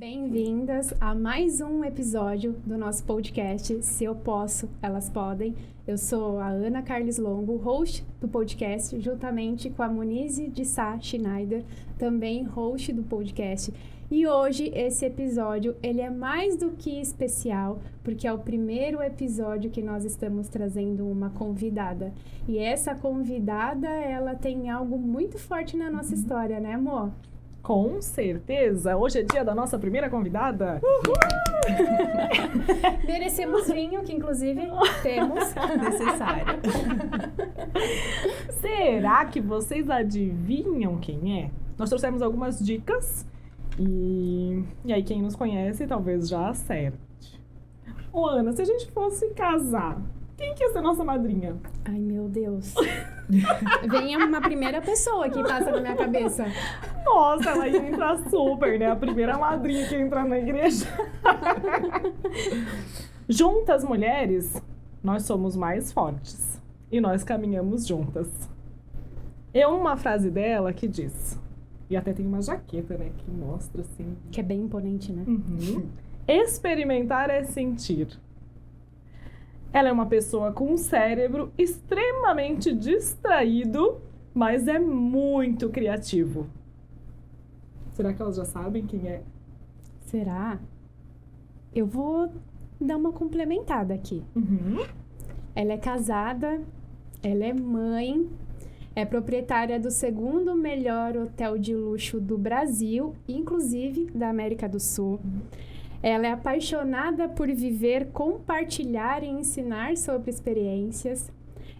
Bem-vindas a mais um episódio do nosso podcast Se Eu Posso, Elas Podem. Eu sou a Ana Carles Longo, host do podcast, juntamente com a Monize de Sá Schneider, também host do podcast. E hoje esse episódio ele é mais do que especial, porque é o primeiro episódio que nós estamos trazendo uma convidada. E essa convidada, ela tem algo muito forte na nossa história, né, amor? Com certeza! Hoje é dia da nossa primeira convidada. Merecemos vinho, que inclusive temos. Necessário. Será que vocês adivinham quem é? Nós trouxemos algumas dicas e aí quem nos conhece talvez já acerte. Ô Ana, se a gente fosse casar, quem que ia ser nossa madrinha? Ai, meu Deus. Vem uma primeira pessoa que passa na minha cabeça. Nossa, ela ia entrar super, né? A primeira madrinha que ia entrar na igreja. Juntas, mulheres, nós somos mais fortes. E nós caminhamos juntas. É uma frase dela que diz... E até tem uma jaqueta, né? Que mostra, assim... Que é bem imponente, né? Uhum. Experimentar é sentir. Ela é uma pessoa com um cérebro extremamente distraído, mas é muito criativo. Será que elas já sabem quem é? Será? Eu vou dar uma complementada aqui. Uhum. Ela é casada, ela é mãe, é proprietária do segundo melhor hotel de luxo do Brasil, inclusive da América do Sul. Ela é apaixonada por viver, compartilhar e ensinar sobre experiências.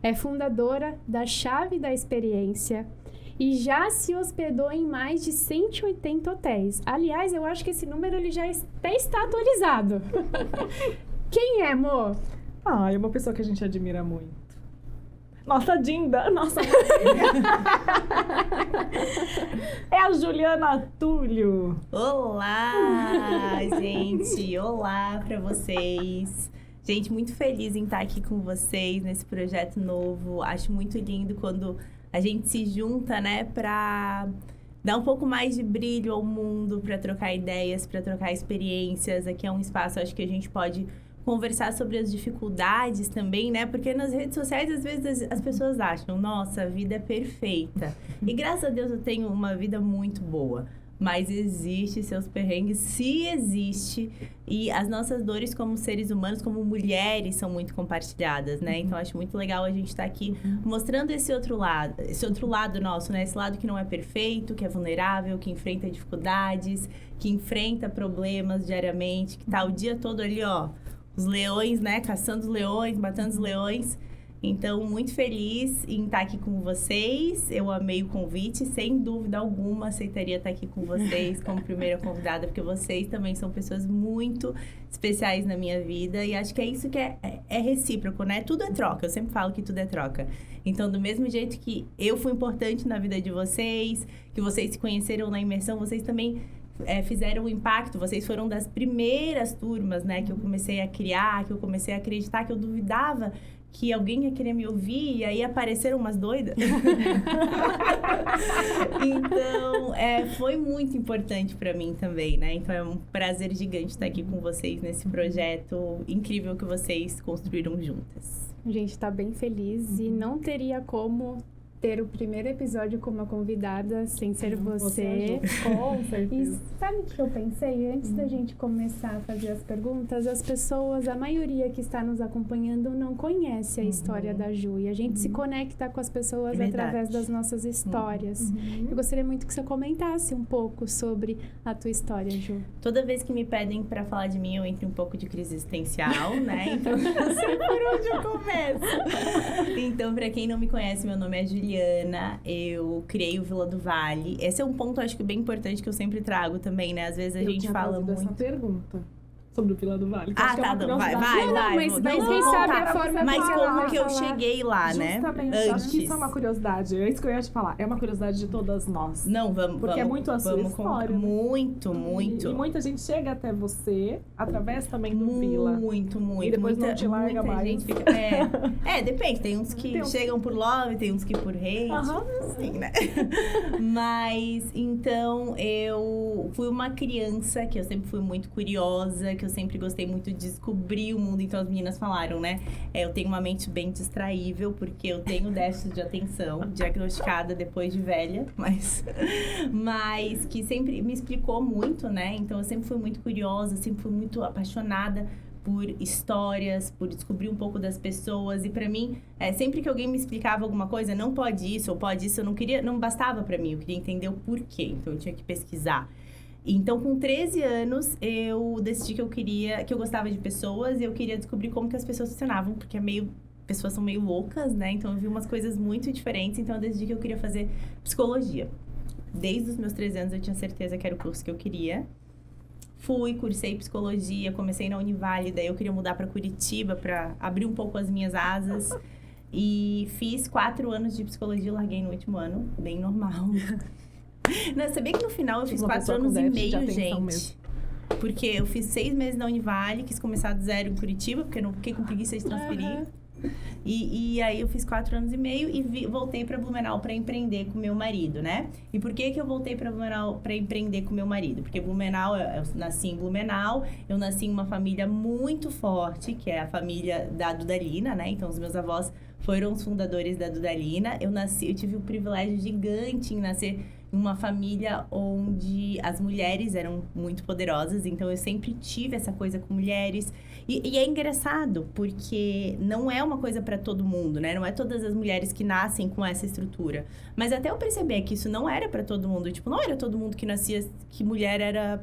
É fundadora da Chave da Experiência e já se hospedou em mais de 180 hotéis. Aliás, eu acho que esse número ele já até está atualizado. Quem é, amor? Ah, é uma pessoa que a gente admira muito. Nossa Dinda, nossa é a Juliana Túlio. Olá, gente. Olá pra vocês. Gente, muito feliz em estar aqui com vocês nesse projeto novo. Acho muito lindo quando a gente se junta, né, pra dar um pouco mais de brilho ao mundo, pra trocar ideias, pra trocar experiências. Aqui é um espaço, acho que a gente pode conversar sobre as dificuldades também, né? Porque nas redes sociais, às vezes, as pessoas acham, nossa, a vida é perfeita. E graças a Deus eu tenho uma vida muito boa. Mas existe seus perrengues, se existe. E as nossas dores como seres humanos, como mulheres, são muito compartilhadas, né? Então, acho muito legal a gente estar aqui mostrando esse outro lado nosso, né? Esse lado que não é perfeito, que é vulnerável, que enfrenta dificuldades, que enfrenta problemas diariamente, que tá o dia todo ali, ó, os leões, né? Caçando os leões, matando os leões. Então, muito feliz em estar aqui com vocês. Eu amei o convite. Sem dúvida alguma, aceitaria estar aqui com vocês como primeira convidada, porque vocês também são pessoas muito especiais na minha vida. E acho que é isso que é recíproco, né? Tudo é troca. Eu sempre falo que tudo é troca. Então, do mesmo jeito que eu fui importante na vida de vocês, que vocês se conheceram na imersão, vocês também... fizeram um impacto, vocês foram das primeiras turmas, né, que eu comecei a criar, que eu comecei a acreditar, que eu duvidava que alguém ia querer me ouvir, e aí apareceram umas doidas. Então, foi muito importante para mim também, né, então é um prazer gigante estar aqui com vocês nesse projeto incrível que vocês construíram juntas. A gente tá bem feliz e não teria como ter o primeiro episódio com uma convidada sem ser você. Com certeza. E sabe o que eu pensei? Antes da gente começar a fazer as perguntas, as pessoas, a maioria que está nos acompanhando não conhece a história da Ju. E a gente se conecta com as pessoas através das nossas histórias. Eu gostaria muito que você comentasse um pouco sobre a tua história, Ju. Toda vez que me pedem para falar de mim, eu entro em um pouco de crise existencial, né? Então, não sei por onde eu começo. Então, para quem não me conhece, meu nome é Juliana. Eu criei o Vila do Vale. Esse é um ponto, acho que bem importante que eu sempre trago também, né? Às vezes a gente fala muito... essa pergunta. sobre o Vila do Vale. Ah, tá, não, vai. Mas quem sabe a forma Mas que como que eu falar. cheguei lá, né? Justamente, acho que isso é uma curiosidade. É isso que eu ia te falar. É uma curiosidade de todas nós. Não, vamos. Porque é muito a sua história. Muito. E muita gente chega até você através também do Vila. Muito. E depois não te larga mais. Gente fica... depende. Tem uns que chegam por love, tem uns que por hate. Assim, né? Mas, então, eu fui uma criança que eu sempre fui muito curiosa, que eu sempre gostei muito de descobrir o mundo. Então, as meninas falaram, né? Eu tenho uma mente bem distraível, porque eu tenho déficit de atenção, diagnosticada depois de velha, mas que sempre me explicou muito, né? Então, eu sempre fui muito curiosa, sempre fui muito apaixonada por histórias, por descobrir um pouco das pessoas. E pra mim, sempre que alguém me explicava alguma coisa, não pode isso ou pode isso, não bastava pra mim, eu queria entender o porquê. Então, eu tinha que pesquisar. Então, com 13 anos, eu decidi que eu gostava de pessoas e eu queria descobrir como que as pessoas funcionavam, porque pessoas são meio loucas, né? Então, eu vi umas coisas muito diferentes, então eu decidi que eu queria fazer psicologia. Desde os meus 13 anos, eu tinha certeza que era o curso que eu queria. Cursei psicologia, comecei na Univale, daí eu queria mudar para Curitiba para abrir um pouco as minhas asas. E fiz 4 anos de psicologia e larguei no último ano, bem normal. Não, sabia que no final eu fiz 4 anos e meio, gente. Mesmo. Porque eu fiz 6 meses na Univale, quis começar do zero em Curitiba, porque eu não fiquei com preguiça de transferir. E aí eu fiz 4 anos e meio e voltei para Blumenau para empreender com meu marido, né? E por que eu voltei para Blumenau para empreender com meu marido? Porque Blumenau, eu nasci em Blumenau, eu nasci em uma família muito forte, que é a família da Dudalina, né? Então, os meus avós foram os fundadores da Dudalina. Eu tive o privilégio gigante em nascer em uma família onde as mulheres eram muito poderosas, então eu sempre tive essa coisa com mulheres. E é engraçado, porque não é uma coisa para todo mundo, né? Não é todas as mulheres que nascem com essa estrutura. Mas até eu perceber que isso não era para todo mundo. Tipo, não era todo mundo que nascia, que mulher era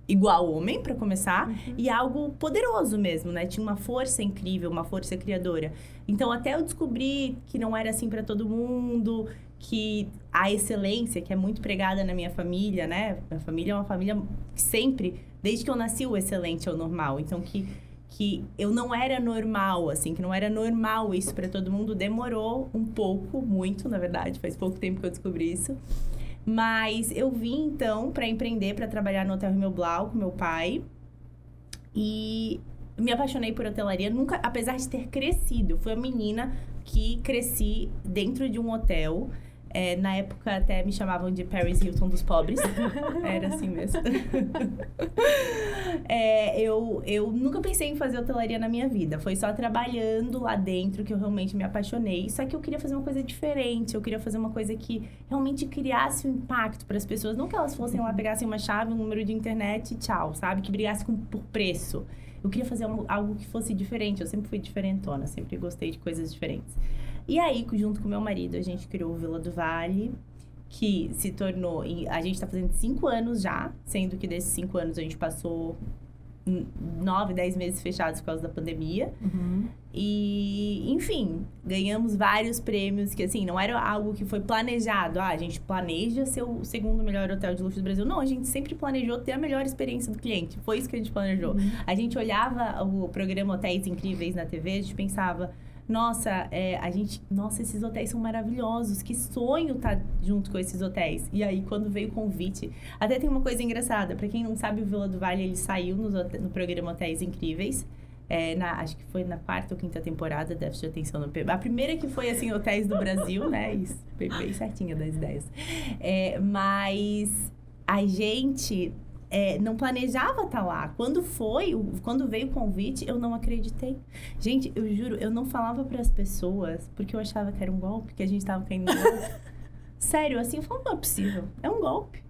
igual homem, para começar. E algo poderoso mesmo, né? Tinha uma força incrível, uma força criadora. Então, até eu descobri que não era assim para todo mundo, que a excelência, que é muito pregada na minha família, né? Minha família é uma família que sempre, desde que eu nasci, o excelente é o normal. Então, que eu não era normal, assim, que não era normal isso para todo mundo, demorou um pouco, muito, na verdade, faz pouco tempo que eu descobri isso. Mas eu vim, então, para empreender, para trabalhar no Hotel Himmelblau com meu pai. E me apaixonei por hotelaria, nunca, apesar de ter crescido. Eu fui a menina que cresci dentro de um hotel. Na época, até me chamavam de Paris Hilton dos pobres. Era assim mesmo. Eu nunca pensei em fazer hotelaria na minha vida. Foi só trabalhando lá dentro que eu realmente me apaixonei. Só que eu queria fazer uma coisa diferente. Eu queria fazer uma coisa que realmente criasse um impacto para as pessoas. Não que elas fossem lá, pegassem uma chave, um número de internet e tchau, sabe? Que brigasse por preço. Eu queria fazer algo que fosse diferente. Eu sempre fui diferentona. Sempre gostei de coisas diferentes. E aí, junto com meu marido, a gente criou o Vila do Vale, que se tornou... A gente tá fazendo 5 anos já, sendo que desses 5 anos a gente passou 9, 10 meses fechados por causa da pandemia. E, enfim, ganhamos vários prêmios, que assim, não era algo que foi planejado. A gente planeja ser o segundo melhor hotel de luxo do Brasil. Não, a gente sempre planejou ter a melhor experiência do cliente. Foi isso que a gente planejou. A gente olhava o programa Hotéis Incríveis na TV, a gente pensava... Nossa, esses hotéis são maravilhosos, que sonho estar junto com esses hotéis. E aí, quando veio o convite... Até tem uma coisa engraçada, pra quem não sabe, o Vila do Vale, ele saiu no programa Hotéis Incríveis. Acho que foi na 4ª ou 5ª temporada, déficit de atenção no PB. A primeira que foi, assim, Hotéis do Brasil, né? Isso, bem certinha das ideias. Mas a gente... não planejava estar lá. Quando veio o convite, eu não acreditei. Gente, eu juro, eu não falava para as pessoas porque eu achava que era um golpe, que a gente tava caindo no golpe. Sério, assim, eu falava, não é possível, é um golpe.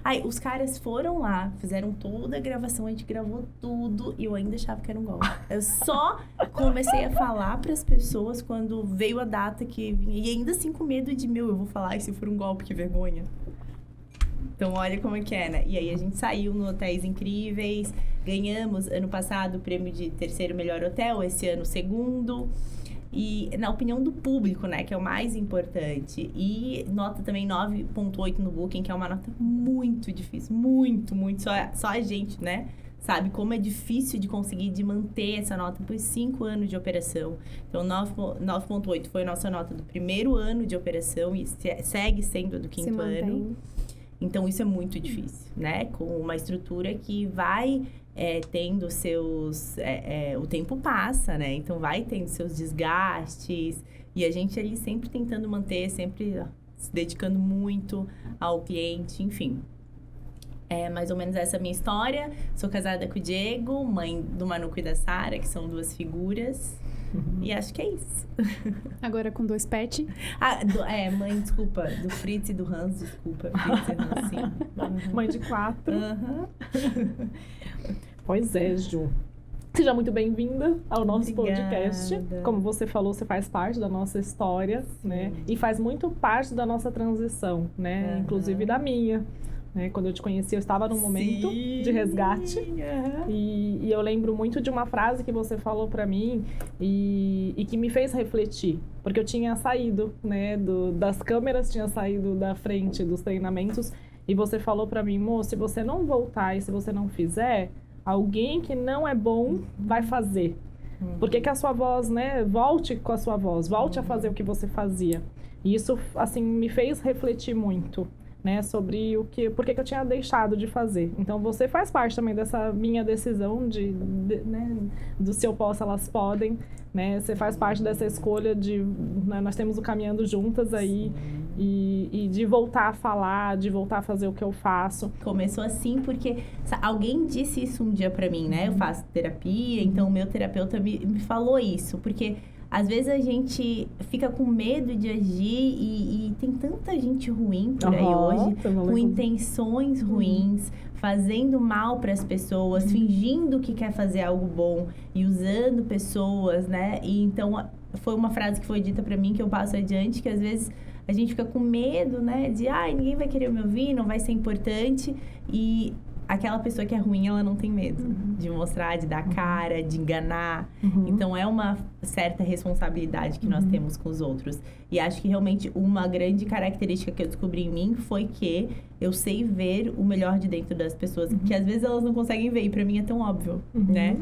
Aí, os caras foram lá, fizeram toda a gravação, a gente gravou tudo e eu ainda achava que era um golpe. Eu só comecei a falar para as pessoas quando veio a data que vinha. E ainda assim com medo de, eu vou falar, e se for um golpe, que vergonha. Então, olha como é que é, né? E aí, a gente saiu no Hotéis Incríveis, ganhamos, ano passado, o prêmio de 3º melhor hotel, esse ano, 2º. e na opinião do público, né, que é o mais importante. E nota também 9.8 no Booking, que é uma nota muito difícil, muito, só a gente, né, sabe como é difícil de conseguir, de manter essa nota por 5 anos de operação. Então, 9.8 foi a nossa nota do primeiro ano de operação e segue sendo a do quinto ano. Então, isso é muito difícil, né? Com uma estrutura que vai tendo seus... o tempo passa, né? Então, vai tendo seus desgastes. E a gente ali sempre tentando manter, sempre se dedicando muito ao cliente, enfim. É mais ou menos essa minha história. Sou casada com o Diego, mãe do Manuco e da Sara, que são 2 figuras. E acho que é isso. Agora com 2 pets. Mãe, desculpa. Do Fritz e do Hans, desculpa. Fritz e Hans, sim. Mãe de 4. Pois é, Ju. Seja muito bem-vinda ao nosso podcast. Como você falou, você faz parte da nossa história, né? E faz muito parte da nossa transição, né? Inclusive da minha. Né? Quando eu te conheci, eu estava num momento de resgate. E eu lembro muito de uma frase que você falou pra mim e que me fez refletir. Porque eu tinha saído, né, das câmeras, tinha saído da frente dos treinamentos. E você falou pra mim, moço, se você não voltar e se você não fizer, alguém que não é bom vai fazer. Por que a sua voz, né, volte com a sua voz, volte a fazer o que você fazia. E isso, assim, me fez refletir muito. Né, sobre por que eu tinha deixado de fazer. Então, você faz parte também dessa minha decisão né, do se eu posso, elas podem, né? Você faz parte dessa escolha né, nós temos o Caminhando Juntas aí e de voltar a falar, de voltar a fazer o que eu faço. Começou assim porque alguém disse isso um dia pra mim, né? Eu faço terapia, então o meu terapeuta me falou isso, porque às vezes a gente fica com medo de agir e tem tanta gente ruim por aí hoje, com intenções ruins, fazendo mal para as pessoas, fingindo que quer fazer algo bom e usando pessoas, né? E então, foi uma frase que foi dita para mim que eu passo adiante, que às vezes a gente fica com medo, né? De, ninguém vai querer me ouvir, não vai ser importante. E aquela pessoa que é ruim, ela não tem medo de mostrar, de dar cara, de enganar. Então, é uma certa responsabilidade que nós temos com os outros. E acho que, realmente, uma grande característica que eu descobri em mim foi que eu sei ver o melhor de dentro das pessoas, que às vezes elas não conseguem ver, e pra mim é tão óbvio, né?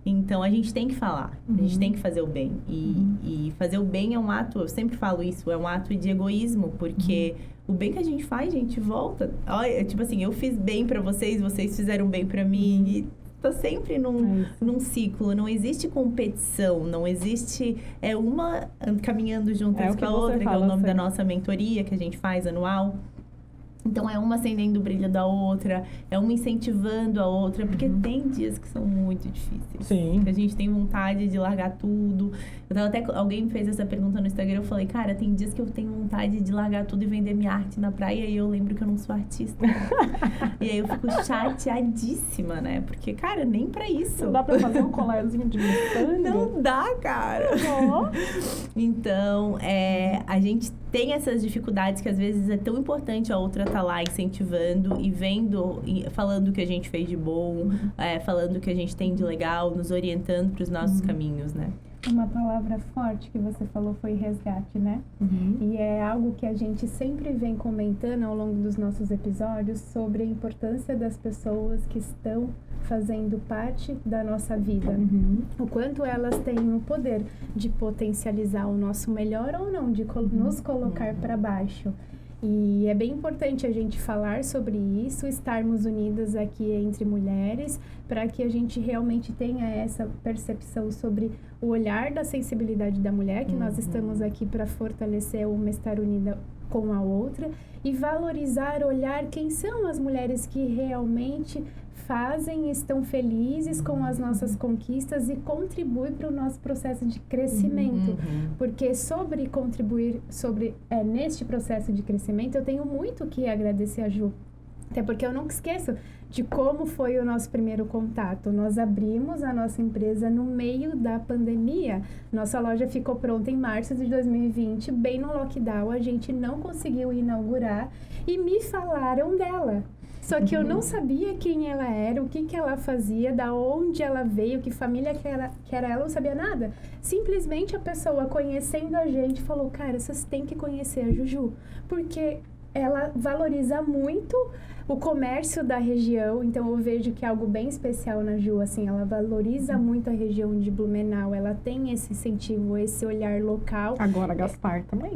Então, a gente tem que falar, a gente tem que fazer o bem. E fazer o bem é um ato, eu sempre falo isso, é um ato de egoísmo, porque o bem que a gente faz, gente, volta. Olha, tipo assim, eu fiz bem pra vocês, vocês fizeram bem pra mim, e tá sempre num ciclo, não existe competição, não existe uma caminhando juntas com a outra, que é o nome da nossa mentoria que a gente faz anual. Então, é uma acendendo o brilho da outra, é uma incentivando a outra, porque tem dias que são muito difíceis. Sim. Que a gente tem vontade de largar tudo. Alguém me fez essa pergunta no Instagram, eu falei, cara, tem dias que eu tenho vontade de largar tudo e vender minha arte na praia, e eu lembro que eu não sou artista. E aí eu fico chateadíssima, né? Porque, cara, nem pra isso. Não dá pra fazer um colarzinho de miçanga? Não dá, cara. Então, a gente tem essas dificuldades que às vezes é tão importante a outra estar lá incentivando e vendo, falando o que a gente fez de bom, falando o que a gente tem de legal, nos orientando para os nossos caminhos, né? Uma palavra forte que você falou foi resgate, né? E é algo que a gente sempre vem comentando ao longo dos nossos episódios sobre a importância das pessoas que estão fazendo parte da nossa vida. O quanto elas têm o poder de potencializar o nosso melhor ou não, de nos colocar para baixo. E é bem importante a gente falar sobre isso, estarmos unidas aqui entre mulheres, para que a gente realmente tenha essa percepção sobre o olhar da sensibilidade da mulher, que nós estamos aqui para fortalecer uma estar unida com a outra, e valorizar, olhar quem são as mulheres que realmente fazem, estão felizes com as nossas conquistas e contribuem para o nosso processo de crescimento. Porque sobre contribuir, neste processo de crescimento, eu tenho muito que agradecer a Ju. Até porque eu nunca esqueço de como foi o nosso primeiro contato. Nós abrimos a nossa empresa no meio da pandemia. Nossa loja ficou pronta em março de 2020, bem no lockdown. A gente não conseguiu inaugurar e me falaram dela. Só que eu não sabia quem ela era, o que ela fazia, da onde ela veio, que família que era ela, não sabia nada. Simplesmente a pessoa conhecendo a gente falou, cara, vocês têm que conhecer a Juju, porque ela valoriza muito o comércio da região, então eu vejo que é algo bem especial na Ju, assim, ela valoriza muito a região de Blumenau, ela tem esse incentivo, esse olhar local. Agora Gaspar também.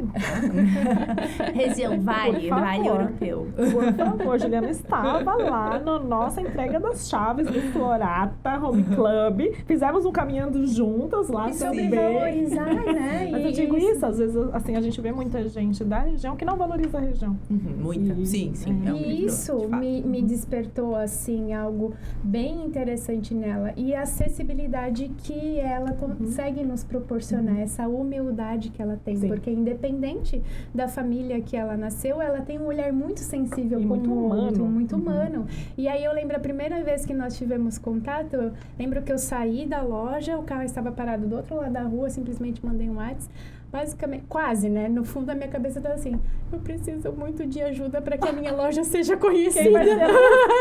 Região Vale Europeu. Por favor, Juliana estava lá na nossa entrega das chaves do Florata Home Club. Fizemos um caminhando juntas lá e também. Sobre valorizar, né? Mas eu digo isso, às vezes, assim, a gente vê muita gente da região que não valoriza a região. Muita, sim. É um e isso me despertou, assim, algo bem interessante nela. E a acessibilidade que ela consegue nos proporcionar, essa humildade que ela tem. Porque independente da família que ela nasceu, ela tem um olhar muito sensível e com muito o humano. outro, muito humano. E aí eu lembro a primeira vez que nós tivemos contato, eu lembro que eu saí da loja, o carro estava parado do outro lado da rua, simplesmente mandei um WhatsApp. Basicamente, quase, né? No fundo da minha cabeça eu tava assim, eu preciso muito de ajuda para que a minha loja seja conhecida.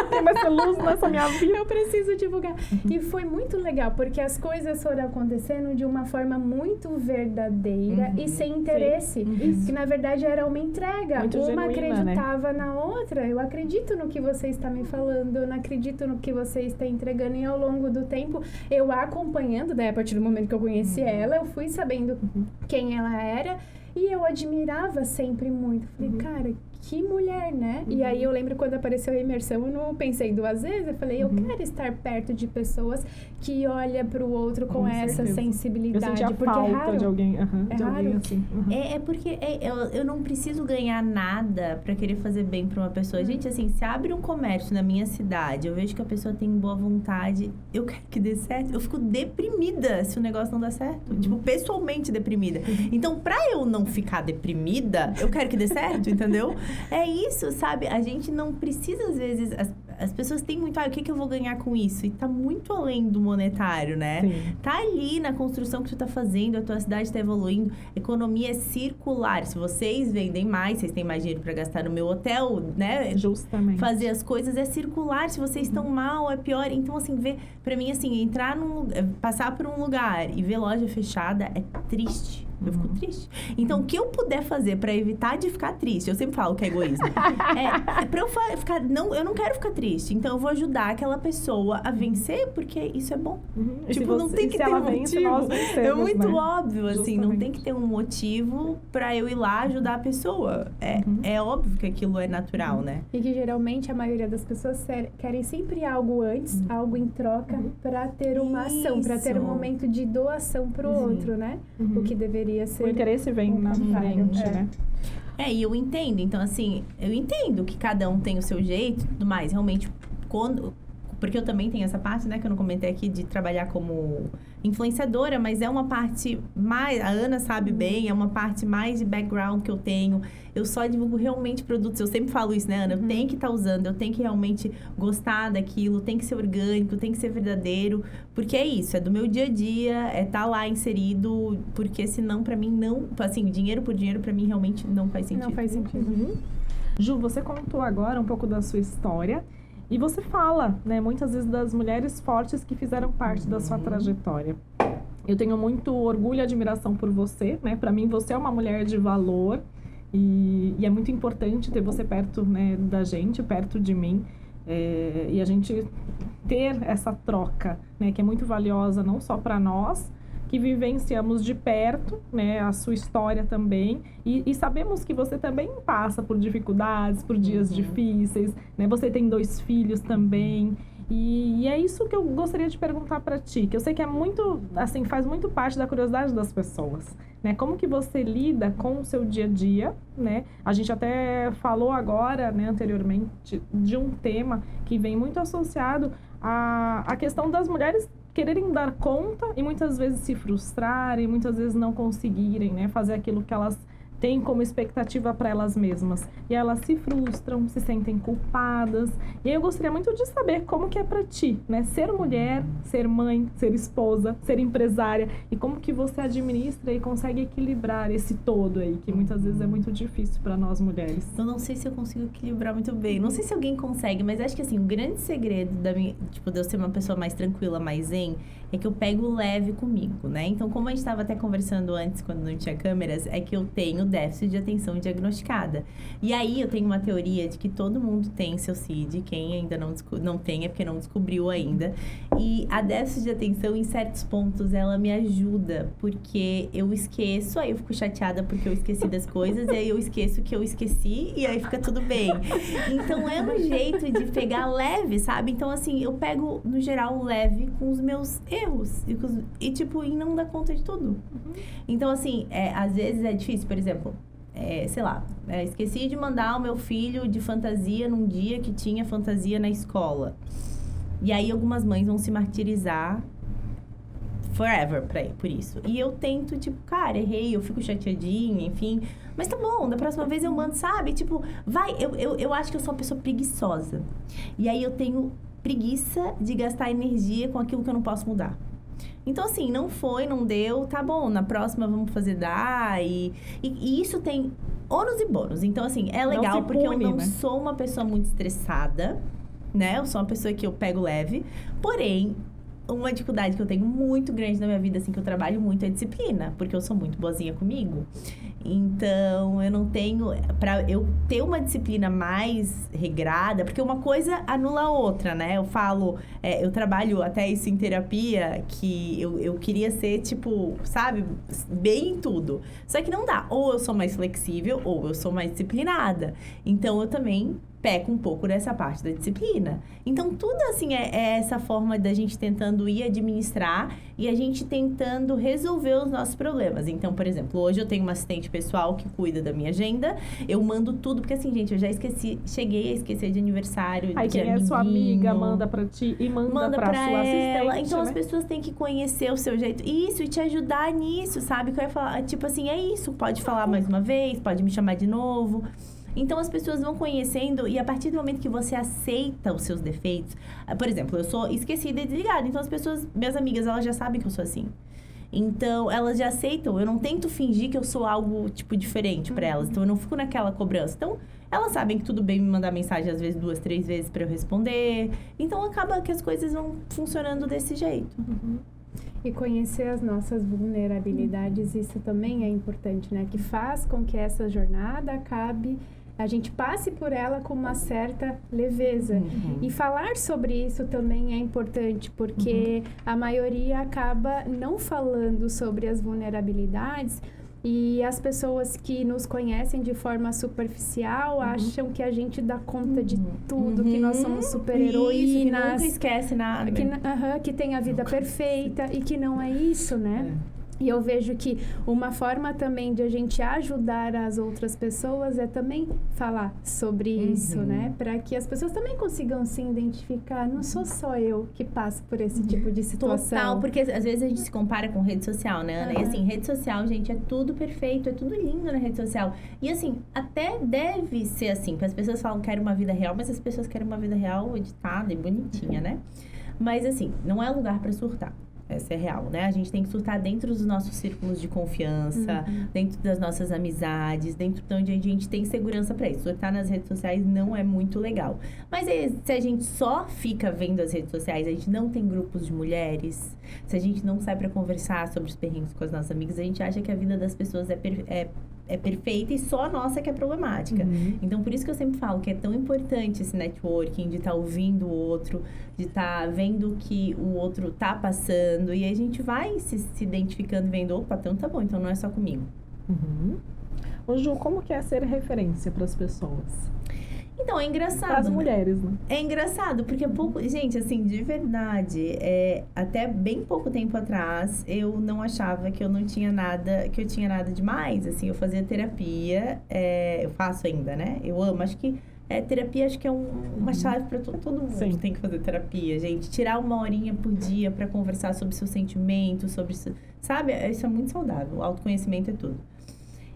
Quem vai ser luz nessa minha vida? Eu preciso divulgar. E foi muito legal, porque as coisas foram acontecendo de uma forma muito verdadeira e sem interesse. Que, na verdade, era uma entrega. Muito uma genuína, acreditava na outra. Eu acredito no que você está me falando, eu não acredito no que você está entregando. E ao longo do tempo, eu acompanhando, daí a partir do momento que eu conheci ela, eu fui sabendo quem ela era e eu admirava sempre muito. Falei, cara, que mulher, né? E aí eu lembro quando apareceu a imersão, eu não pensei duas vezes. Eu falei, eu quero estar perto de pessoas que olham para o outro com essa sensibilidade. Eu sentia porque falta é raro. de alguém, de alguém assim. É porque eu não preciso ganhar nada pra querer fazer bem pra uma pessoa. Gente, assim, se abre um comércio na minha cidade, eu vejo que a pessoa tem boa vontade, eu quero que dê certo. Eu fico deprimida se o negócio não dá certo. Tipo, pessoalmente deprimida. Então, pra eu não ficar deprimida, eu quero que dê certo, entendeu? É isso, sabe? A gente não precisa, às vezes... As pessoas têm muito... o que eu vou ganhar com isso? E tá muito além do monetário, né? Sim. Tá ali na construção que tu tá fazendo, a tua cidade tá evoluindo. Economia é circular. Se vocês vendem mais, vocês têm mais dinheiro pra gastar no meu hotel, né? Justamente. Fazer as coisas é circular. Se vocês estão mal, é pior. Então, assim, pra mim, assim, passar por um lugar e ver loja fechada é triste. Eu fico triste. Então, o que eu puder fazer pra evitar de ficar triste, eu sempre falo que é egoísmo. É pra eu ficar... Não, eu não quero ficar triste. Então, eu vou ajudar aquela pessoa a vencer, porque isso é bom. Tipo, não tem que ter um motivo. É muito óbvio, assim. Não tem que ter um motivo pra eu ir lá ajudar a pessoa. É óbvio que aquilo é natural, né? E que, geralmente, a maioria das pessoas querem sempre algo antes, algo em troca, pra ter uma ação, pra ter um momento de doação pro outro, né? O que deveria ser... O interesse vem na frente, né? E eu entendo. Então, assim, eu entendo que cada um tem o seu jeito e tudo mais. Realmente, porque eu também tenho essa parte, né, que eu não comentei aqui, de trabalhar como influenciadora, mas é uma parte mais... A Ana sabe bem, é uma parte mais de background que eu tenho. Eu só divulgo realmente produtos. Eu sempre falo isso, né, Ana? Eu tenho que estar usando, eu tenho que realmente gostar daquilo, tem que ser orgânico, tem que ser verdadeiro. Porque é isso, é do meu dia a dia, é estar lá inserido, porque senão, pra mim, não... Assim, dinheiro por dinheiro, pra mim, realmente não faz sentido. Não faz sentido. Ju, você contou agora um pouco da sua história. E você fala, né, muitas vezes das mulheres fortes que fizeram parte da sua trajetória. Eu tenho muito orgulho e admiração por você, né? Para mim, você é uma mulher de valor e é muito importante ter você perto, né, da gente, perto de mim. E a gente ter essa troca, né, que é muito valiosa não só para nós, que vivenciamos de perto, né, a sua história também, e sabemos que você também passa por dificuldades, por dias difíceis, né, você tem 2 filhos também, e é isso que eu gostaria de perguntar para ti, que eu sei que é muito, assim, faz muito parte da curiosidade das pessoas, né, como que você lida com o seu dia a dia, né, a gente até falou agora, né, anteriormente, de um tema que vem muito associado à questão das mulheres quererem dar conta e muitas vezes se frustrarem, muitas vezes não conseguirem, né, fazer aquilo que elas têm como expectativa para elas mesmas. E elas se frustram, se sentem culpadas. E aí eu gostaria muito de saber como que é para ti, né? Ser mulher, ser mãe, ser esposa, ser empresária. E como que você administra e consegue equilibrar esse todo aí, que muitas vezes é muito difícil para nós mulheres. Eu não sei se eu consigo equilibrar muito bem. Não sei se alguém consegue, mas acho que assim, o grande segredo de eu ser uma pessoa mais tranquila, mais zen, é que eu pego leve comigo, né? Então, como a gente estava até conversando antes, quando não tinha câmeras, é que eu tenho déficit de atenção diagnosticada. E aí, eu tenho uma teoria de que todo mundo tem seu CID, quem ainda não tem é porque não descobriu ainda. E a déficit de atenção, em certos pontos, ela me ajuda, porque eu esqueço, aí eu fico chateada porque eu esqueci das coisas, e aí eu esqueço que eu esqueci, e aí fica tudo bem. Então, é um jeito de pegar leve, sabe? Então, assim, eu pego, no geral, leve com os meus erros. E não dar conta de tudo. Então, assim, às vezes é difícil. Por exemplo, esqueci de mandar o meu filho de fantasia num dia que tinha fantasia na escola. E aí, algumas mães vão se martirizar forever por isso. E eu tento, cara, errei, eu fico chateadinha, enfim. Mas tá bom, da próxima vez eu mando, sabe? Eu acho que eu sou uma pessoa preguiçosa. E aí, eu tenho preguiça de gastar energia com aquilo que eu não posso mudar. Então, assim, não deu, tá bom, na próxima vamos fazer dar. E isso tem ônus e bônus. Então, assim, é legal porque eu não sou uma pessoa muito estressada, né? Eu sou uma pessoa que eu pego leve. Porém, uma dificuldade que eu tenho muito grande na minha vida, assim, que eu trabalho muito, é disciplina. Porque eu sou muito boazinha comigo. Então, eu não tenho... Pra eu ter uma disciplina mais regrada... Porque uma coisa anula a outra, né? Eu falo... eu trabalho até isso em terapia, que eu queria ser, sabe? Bem em tudo. Só que não dá. Ou eu sou mais flexível, ou eu sou mais disciplinada. Então, eu também peco um pouco dessa parte da disciplina. Então, tudo, assim, é essa forma da gente tentando ir administrar e a gente tentando resolver os nossos problemas. Então, por exemplo, hoje eu tenho uma assistente pessoal que cuida da minha agenda. Eu mando tudo, porque assim, gente, eu já cheguei a esquecer de aniversário. Aí quem é sua amiga manda pra ti e manda pra sua assistente. Então, né? As pessoas têm que conhecer o seu jeito. Isso, e te ajudar nisso, sabe? Que eu ia falar, é isso, pode falar mais uma vez, pode me chamar de novo. Então, as pessoas vão conhecendo e a partir do momento que você aceita os seus defeitos... Por exemplo, eu sou esquecida e desligada. Então, as pessoas, minhas amigas, elas já sabem que eu sou assim. Então, elas já aceitam. Eu não tento fingir que eu sou algo, diferente pra elas. Então, eu não fico naquela cobrança. Então, elas sabem que tudo bem me mandar mensagem, às vezes, 2, 3 vezes pra eu responder. Então, acaba que as coisas vão funcionando desse jeito. E conhecer as nossas vulnerabilidades, isso também é importante, né? Que faz com que essa jornada a gente passe por ela com uma certa leveza. E falar sobre isso também é importante, porque a maioria acaba não falando sobre as vulnerabilidades e as pessoas que nos conhecem de forma superficial acham que a gente dá conta de tudo, que nós somos super-heroínas. Que nunca esquece nada. Que tem a vida perfeita e que não é isso, né? E eu vejo que uma forma também de a gente ajudar as outras pessoas é também falar sobre isso, né? Para que as pessoas também consigam se identificar. Não sou só eu que passo por esse tipo de situação. Total, porque às vezes a gente se compara com rede social, né, Ana? E assim, rede social, gente, é tudo perfeito, é tudo lindo na rede social. E assim, até deve ser assim, porque as pessoas falam que querem uma vida real, mas as pessoas querem uma vida real editada e bonitinha, né? Mas assim, não é lugar para surtar. Essa é real, né? A gente tem que surtar dentro dos nossos círculos de confiança, dentro das nossas amizades, dentro de onde a gente tem segurança pra isso. Surtar nas redes sociais não é muito legal. Mas se a gente só fica vendo as redes sociais, a gente não tem grupos de mulheres, se a gente não sai pra conversar sobre os perrengues com as nossas amigas, a gente acha que a vida das pessoas é perfeita e só a nossa que é problemática. Então, por isso que eu sempre falo que é tão importante esse networking, de estar ouvindo o outro, de estar vendo o que o outro tá passando. E aí a gente vai se identificando e vendo, opa, então tá bom, então não é só comigo. Ô Ju, como que é ser referência para as pessoas? Então, é engraçado. As mulheres, né? É engraçado, porque gente, assim, de verdade, até bem pouco tempo atrás, eu não achava que eu tinha nada demais, assim, eu fazia terapia, eu faço ainda, né? Eu amo, acho que terapia acho que é uma chave para todo mundo. Sim. Tem que fazer terapia, gente. Tirar 1 horinha por dia para conversar sobre seus sentimentos, sabe? Isso é muito saudável, o autoconhecimento é tudo.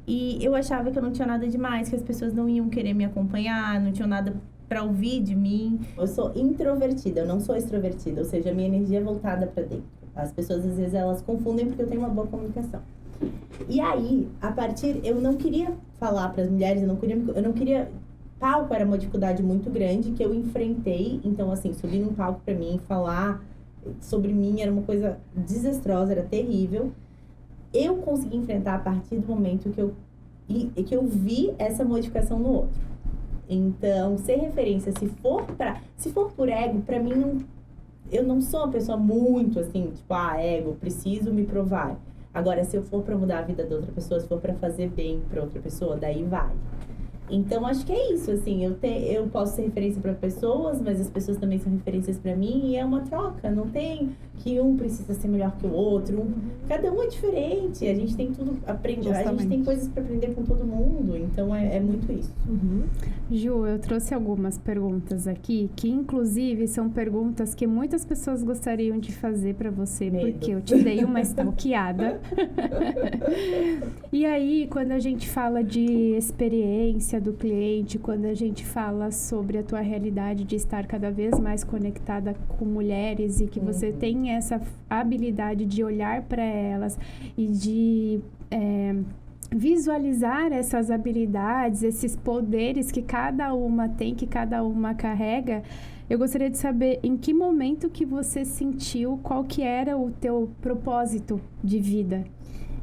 E eu achava que eu não tinha nada demais, que as pessoas não iam querer me acompanhar, não tinham nada pra ouvir de mim. Eu sou introvertida, eu não sou extrovertida, ou seja, a minha energia é voltada pra dentro. As pessoas, às vezes, elas confundem porque eu tenho uma boa comunicação. E aí, eu não queria falar pras mulheres, eu não queria... Palco era uma dificuldade muito grande que eu enfrentei. Então, assim, subir num palco pra mim, falar sobre mim era uma coisa desastrosa, era terrível. Eu consegui enfrentar a partir do momento que eu vi essa modificação no outro. Então, ser referência, se for por ego, pra mim, eu não sou uma pessoa muito assim, tipo, ego, preciso me provar. Agora, se eu for pra mudar a vida da outra pessoa, se for pra fazer bem pra outra pessoa, daí vai. Então, acho que é isso, assim, eu posso ser referência para pessoas, mas as pessoas também são referências para mim, e é uma troca, não tem que um precisa ser melhor que o outro, cada um é diferente, a gente tem tudo aprender, a gente tem coisas para aprender com todo mundo, então é muito isso. Ju, eu trouxe algumas perguntas aqui, que inclusive são perguntas que muitas pessoas gostariam de fazer para você, porque eu te dei uma stalkeada. E aí, quando a gente fala de experiência do cliente, quando a gente fala sobre a tua realidade de estar cada vez mais conectada com mulheres e que você tem essa habilidade de olhar para elas e de visualizar essas habilidades, esses poderes que cada uma tem, que cada uma carrega, eu gostaria de saber em que momento que você sentiu qual que era o teu propósito de vida.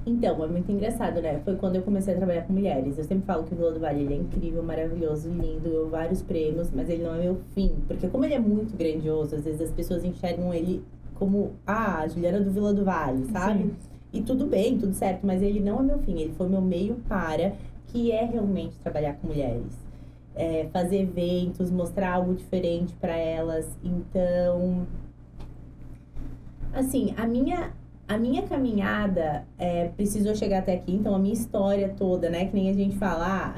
Então, é muito engraçado, né? Foi quando eu comecei a trabalhar com mulheres. Eu sempre falo que o Vila do Vale, ele é incrível, maravilhoso, lindo, eu vários prêmios, mas ele não é meu fim. Porque como ele é muito grandioso, às vezes as pessoas enxergam ele como, a Juliana do Vila do Vale, sabe? Sim. E tudo bem, tudo certo, mas ele não é meu fim. Ele foi meu meio para, que é realmente trabalhar com mulheres. Fazer eventos, mostrar algo diferente para elas. Então, assim, a minha caminhada precisou chegar até aqui, então a minha história toda, né? Que nem a gente fala,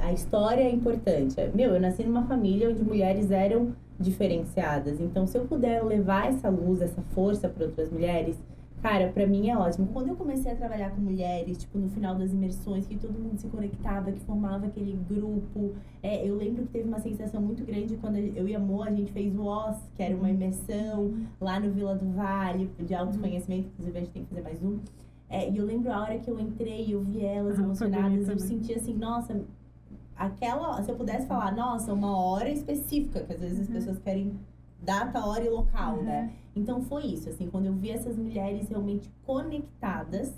a história é importante. Eu nasci numa família onde mulheres eram diferenciadas. Então, se eu puder levar essa luz, essa força para outras mulheres, cara, pra mim é ótimo. Quando eu comecei a trabalhar com mulheres, tipo, no final das imersões, que todo mundo se conectava, que formava aquele grupo, eu lembro que teve uma sensação muito grande quando eu e a Mo, a gente fez o OS, que era uma imersão lá no Vila do Vale, de autoconhecimento, inclusive a gente tem que fazer mais um. E eu lembro a hora que eu entrei, eu vi elas emocionadas, eu senti assim, nossa, se eu pudesse falar, nossa, uma hora específica, que às vezes as pessoas querem data, hora e local, né? Então foi isso, assim, quando eu vi essas mulheres realmente conectadas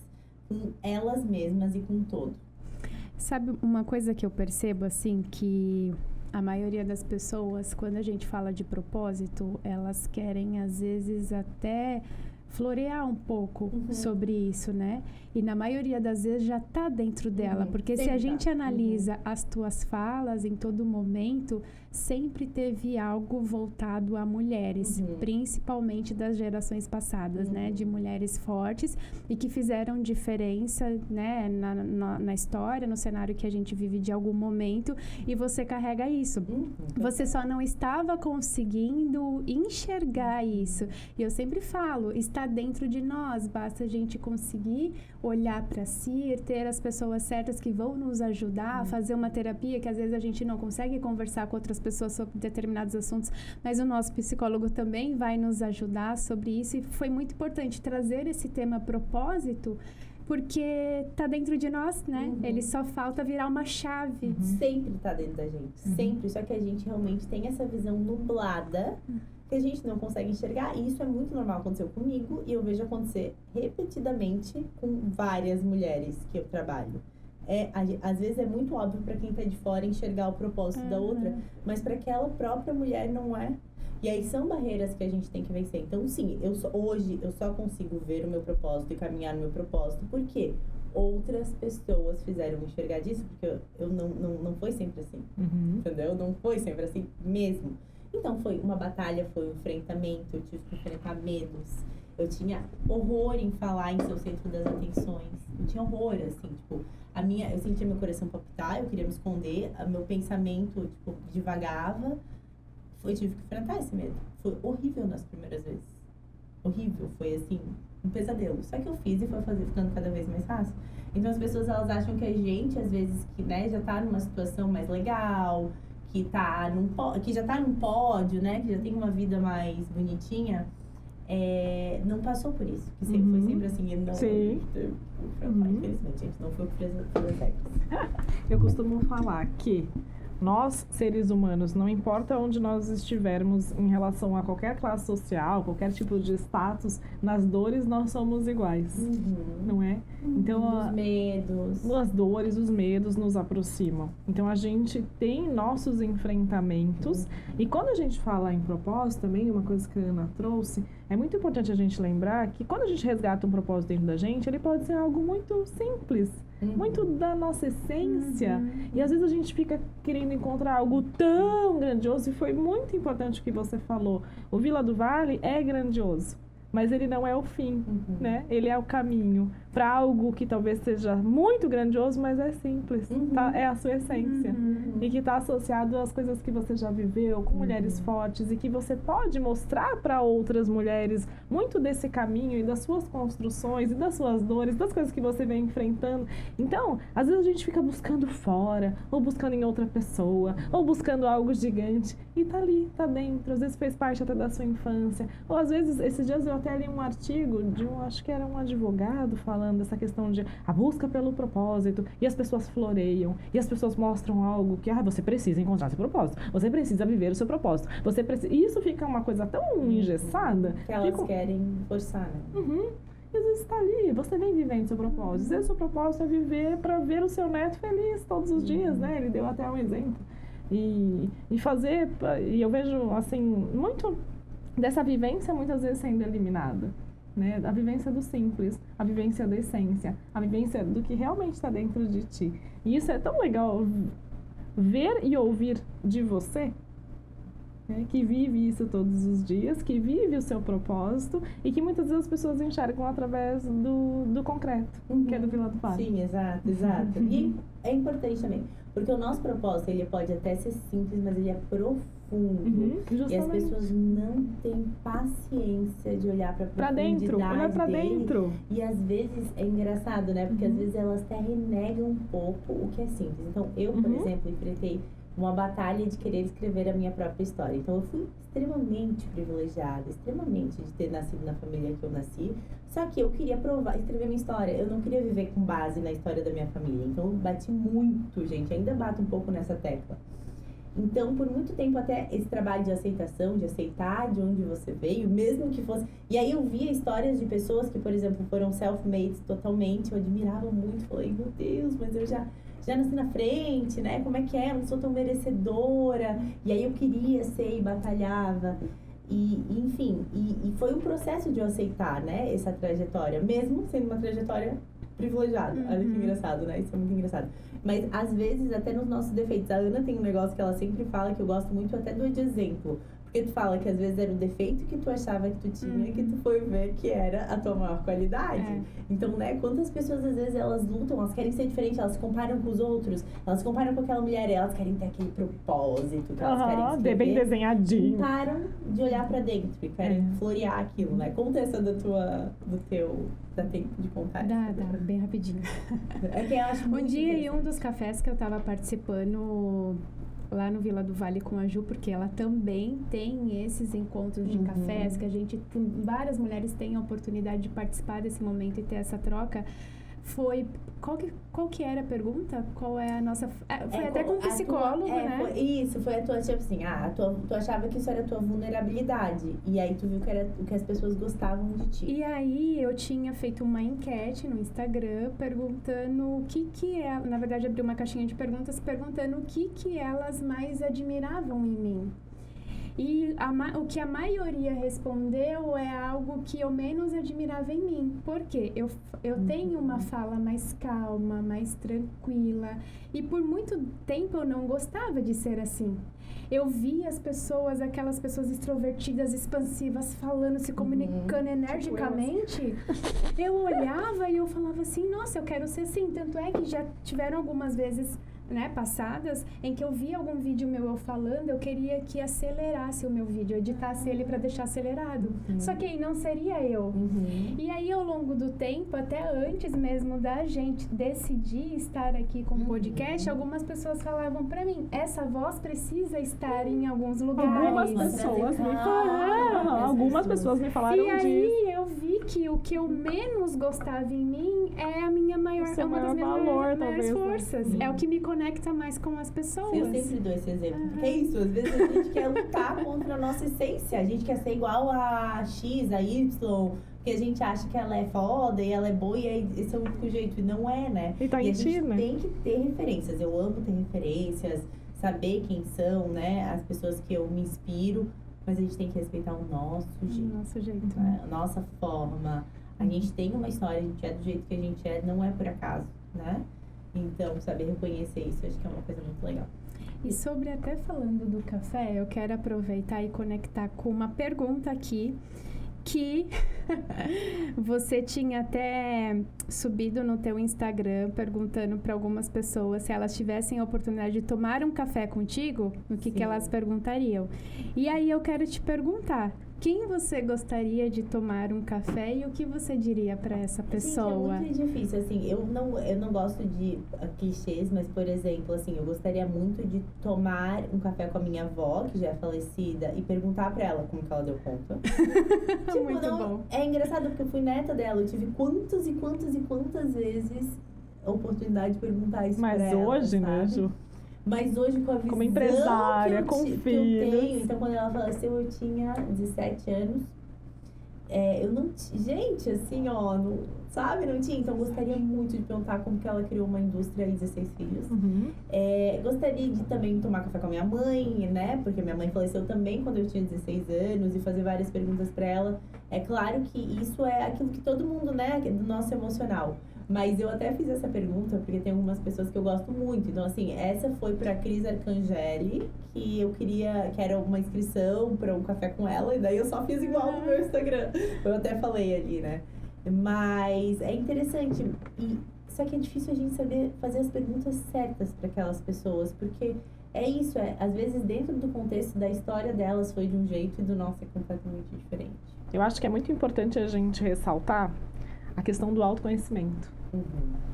com elas mesmas e com o todo. Sabe uma coisa que eu percebo, assim, que a maioria das pessoas, quando a gente fala de propósito, elas querem, às vezes, até florear um pouco sobre isso, né? E na maioria das vezes já tá dentro dela, porque se a gente analisa as tuas falas em todo momento, sempre teve algo voltado a mulheres, principalmente das gerações passadas, né? De mulheres fortes e que fizeram diferença, né? Na história, no cenário que a gente vive de algum momento, e você carrega isso. Você só não estava conseguindo enxergar isso. E eu sempre falo, está dentro de nós, basta a gente conseguir olhar para si, ter as pessoas certas que vão nos ajudar a fazer uma terapia, que às vezes a gente não consegue conversar com outras pessoas sobre determinados assuntos, mas o nosso psicólogo também vai nos ajudar sobre isso, e foi muito importante trazer esse tema propósito, porque tá dentro de nós, né? Ele só falta virar uma chave. Sempre tá dentro da gente, sempre, só que a gente realmente tem essa visão nublada, que a gente não consegue enxergar, e isso é muito normal, aconteceu comigo, e eu vejo acontecer repetidamente com várias mulheres que eu trabalho. Às vezes é muito óbvio para quem tá de fora enxergar o propósito da outra, mas para aquela própria mulher não é. E aí são barreiras que a gente tem que vencer. Então, sim, hoje eu só consigo ver o meu propósito e caminhar no meu propósito, porque outras pessoas fizeram me enxergar disso, porque eu não foi sempre assim, entendeu? Não foi sempre assim mesmo. Então, foi uma batalha, foi um enfrentamento, eu tive que enfrentar medos. Eu tinha horror em falar em ser o centro das atenções. Eu tinha horror, assim, tipo, eu sentia meu coração palpitar, eu queria me esconder, meu pensamento, tipo, divagava. Eu tive que enfrentar esse medo. Foi horrível nas primeiras vezes. Horrível, foi assim, um pesadelo. Só que eu fiz e foi ficando cada vez mais fácil. Então as pessoas, elas acham que a gente, às vezes, que, né, já tá numa situação mais legal, que já tá num pódio, né, que já tem uma vida mais bonitinha, não passou por isso. Que sempre, foi sempre assim. E não, Sim. Infelizmente, gente, não foi pelas regras. Eu costumo falar que nós, seres humanos, não importa onde nós estivermos em relação a qualquer classe social, qualquer tipo de status, nas dores nós somos iguais, não é? Então, os medos. As dores, os medos nos aproximam. Então, a gente tem nossos enfrentamentos. E quando a gente fala em propósito, também, uma coisa que a Ana trouxe, é muito importante a gente lembrar que quando a gente resgata um propósito dentro da gente, ele pode ser algo muito simples, muito da nossa essência. E às vezes a gente fica querendo encontrar algo tão grandioso, e foi muito importante o que você falou. O Vila do Vale é grandioso, mas ele não é o fim, né? Ele é o caminho para algo que talvez seja muito grandioso, mas é simples, tá? É a sua essência. E que está associado às coisas que você já viveu, com mulheres fortes, e que você pode mostrar para outras mulheres muito desse caminho e das suas construções e das suas dores, das coisas que você vem enfrentando. Então, às vezes a gente fica buscando fora, ou buscando em outra pessoa, ou buscando algo gigante, e tá ali, tá dentro. Às vezes fez parte até da sua infância, ou às vezes, esses dias eu até li um artigo de acho que era um advogado falando dessa questão de a busca pelo propósito, e as pessoas floreiam, e as pessoas mostram algo que, você precisa encontrar seu propósito, você precisa viver o seu propósito, você precisa... E isso fica uma coisa tão engessada... Que elas querem forçar, né? E às vezes está ali, você vem vivendo seu propósito. Às vezes o seu propósito é viver para ver o seu neto feliz todos os dias, né? Ele deu até um exemplo. E fazer... E eu vejo, assim, muito dessa vivência muitas vezes sendo eliminada. Né? A vivência do simples, a vivência da essência, a vivência do que realmente está dentro de ti. E isso é tão legal ver e ouvir de você, né? Que vive isso todos os dias, que vive o seu propósito, e que muitas vezes as pessoas enxergam através do concreto, que é do Vila do Vale. Sim, exato. E é importante também, porque o nosso propósito, ele pode até ser simples, mas ele é profundo. E as pessoas não têm paciência de olhar pra dentro, olhar pra dentro. E às vezes é engraçado, né? Porque às vezes elas até renegam um pouco o que é simples. Então, eu, por exemplo, enfrentei uma batalha de querer escrever a minha própria história. Então, eu fui extremamente privilegiada, extremamente de ter nascido na família que eu nasci. Só que eu queria escrever minha história. Eu não queria viver com base na história da minha família. Então, eu bati muito, gente. Ainda bato um pouco nessa tecla. Então, por muito tempo, até esse trabalho de aceitação, de aceitar de onde você veio, mesmo que fosse... E aí eu via histórias de pessoas que, por exemplo, foram self-made totalmente, eu admirava muito, falei, meu Deus, mas eu já nasci na frente, né? Como é que é? Eu não sou tão merecedora. E aí eu queria ser e batalhava. E enfim, e foi um processo de eu aceitar, né, essa trajetória, mesmo sendo uma trajetória privilegiada. Olha que engraçado, né? Isso é muito engraçado. Mas, às vezes, até nos nossos defeitos. A Ana tem um negócio que ela sempre fala, que eu gosto muito até do de exemplo. Porque tu fala que, às vezes, era o defeito que tu achava que tu tinha, que tu foi ver que era a tua maior qualidade. Então, né, quantas pessoas, às vezes, elas lutam, elas querem ser diferentes, elas se comparam com os outros, elas se comparam com aquela mulher, elas querem ter aquele propósito, que elas querem escrever. Bem desenhadinho. Param de olhar pra dentro e querem florear aquilo, né? Conta essa dá tempo de contar? Dá, bem rapidinho. É que eu acho muito dia, em um dos cafés que eu tava participando lá no Vila do Vale com a Ju, porque ela também tem esses encontros de cafés, que várias mulheres têm a oportunidade de participar desse momento e ter essa troca. Foi... Qual que era a pergunta? Qual é a nossa... Foi até com um psicólogo, né? Foi a tua, tipo assim, tu achava que isso era a tua vulnerabilidade. E aí tu viu que era o que as pessoas gostavam de ti. E aí eu tinha feito uma enquete no Instagram perguntando o que é... Na verdade, abri uma caixinha de perguntas perguntando o que elas mais admiravam em mim. E o que a maioria respondeu é algo que eu menos admirava em mim. Por quê? Eu tenho uma fala mais calma, mais tranquila. E por muito tempo eu não gostava de ser assim. Eu via as pessoas, aquelas pessoas extrovertidas, expansivas, falando, se comunicando energicamente. Eu olhava e eu falava assim, nossa, eu quero ser assim. Tanto é que já tiveram algumas vezes né, passadas, em que eu via algum vídeo meu eu falando, eu queria que acelerasse o meu vídeo, editasse ele para deixar acelerado. Só que aí não seria eu. E aí, ao longo do tempo, até antes mesmo da gente decidir estar aqui com o podcast, algumas pessoas falavam para mim, essa voz precisa estar em alguns lugares. Algumas pessoas me falaram disso. E aí eu vi que o que eu menos gostava em mim é a minha maior, é uma das minhas maiores forças. É o que me conecta mais com as pessoas. Eu sempre dou esse exemplo. Porque é isso, às vezes a gente quer lutar contra a nossa essência. A gente quer ser igual a X, a Y, porque a gente acha que ela é foda e ela é boa e esse é o único jeito. E não é, né? E tá em a gente né? tem que ter referências. Eu amo ter referências, saber quem são, né? As pessoas que eu me inspiro. Mas a gente tem que respeitar o nosso jeito. Nosso jeito. Né? A nossa forma. A gente tem uma história, a gente é do jeito que a gente é, não é por acaso, né? Então, saber reconhecer isso, acho que é uma coisa muito legal. E sobre, até falando do café, eu quero aproveitar e conectar com uma pergunta aqui, que você tinha até subido no teu Instagram perguntando para algumas pessoas se elas tivessem a oportunidade de tomar um café contigo, o que elas perguntariam. E aí eu quero te perguntar, quem você gostaria de tomar um café e o que você diria para essa pessoa? Gente, é muito difícil, assim, eu não gosto de clichês, mas, por exemplo, assim, eu gostaria muito de tomar um café com a minha avó, que já é falecida, e perguntar pra ela como que ela deu conta. Tipo, muito bom. É engraçado porque eu fui neta dela, eu tive quantas vezes a oportunidade de perguntar isso pra ela, hoje, sabe? né, Ju? Mas hoje, com a visão como empresária, com filhos. que eu tenho, então quando ela faleceu, eu tinha 17 anos. Eu não tinha, gente, assim, ó, não, sabe, não tinha. Então, eu gostaria muito de perguntar como que ela criou uma indústria e 16 filhos. Gostaria de também tomar café com a minha mãe, né, porque minha mãe faleceu também quando eu tinha 16 anos, e fazer várias perguntas pra ela. É claro que isso é aquilo que todo mundo, né, do nosso emocional. Mas eu até fiz essa pergunta porque tem algumas pessoas que eu gosto muito. Então, assim, essa foi pra Cris Arcangeli, que eu queria, que era uma inscrição pra um café com ela, e daí eu só fiz igual no meu Instagram. Eu até falei ali, né? Mas é interessante. Só que é difícil a gente saber fazer as perguntas certas para aquelas pessoas, porque é isso, às vezes dentro do contexto da história delas foi de um jeito e do nosso é completamente diferente. Eu acho que é muito importante a gente ressaltar a questão do autoconhecimento.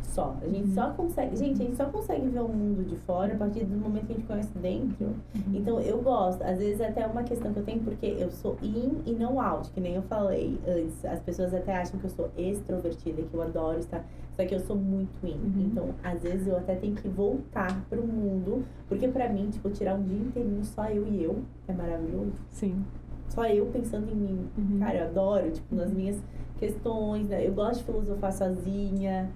Só. A gente só consegue... Gente, a gente só consegue ver o mundo de fora a partir do momento que a gente conhece dentro. Então, eu gosto. Às vezes, até uma questão que eu tenho, porque eu sou in e não out, que nem eu falei antes. As pessoas até acham que eu sou extrovertida, que eu adoro estar... Só que eu sou muito in. Então, às vezes, eu até tenho que voltar pro mundo. Porque pra mim, tipo, tirar um dia inteirinho só eu e eu, é maravilhoso. Sim. Só eu pensando em mim. Cara, eu adoro, tipo, nas minhas questões, né? Eu gosto de filosofar sozinha.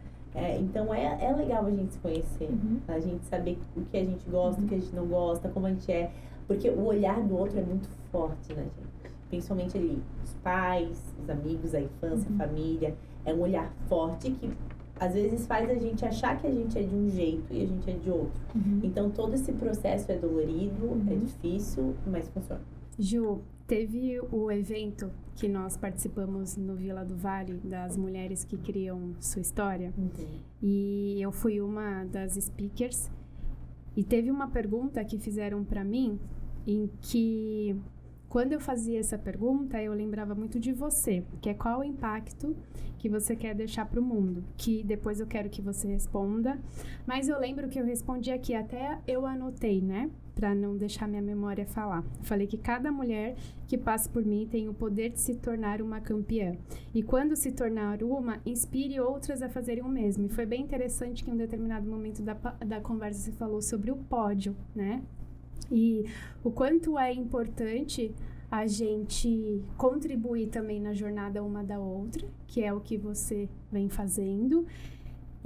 Então, é legal a gente se conhecer. A gente saber o que a gente gosta, o que a gente não gosta, como a gente é. Porque o olhar do outro é muito forte, né, gente? Principalmente ali, os pais, os amigos, a infância, a família. É um olhar forte que, às vezes, faz a gente achar que a gente é de um jeito e a gente é de outro. Então, todo esse processo é dolorido, é difícil, mas funciona. Ju, teve o evento que nós participamos no Vila do Vale, das mulheres que criam sua história. E eu fui uma das speakers. E teve uma pergunta que fizeram para mim, em que, quando eu fazia essa pergunta, eu lembrava muito de você, que é qual o impacto que você quer deixar para o mundo, que depois eu quero que você responda. Mas eu lembro que eu respondi aqui, até eu anotei, né? Para não deixar minha memória falar. Falei que cada mulher que passa por mim tem o poder de se tornar uma campeã. E quando se tornar uma, inspire outras a fazerem o mesmo. E foi bem interessante que em um determinado momento da conversa você falou sobre o pódio, né? E o quanto é importante a gente contribuir também na jornada uma da outra, que é o que você vem fazendo.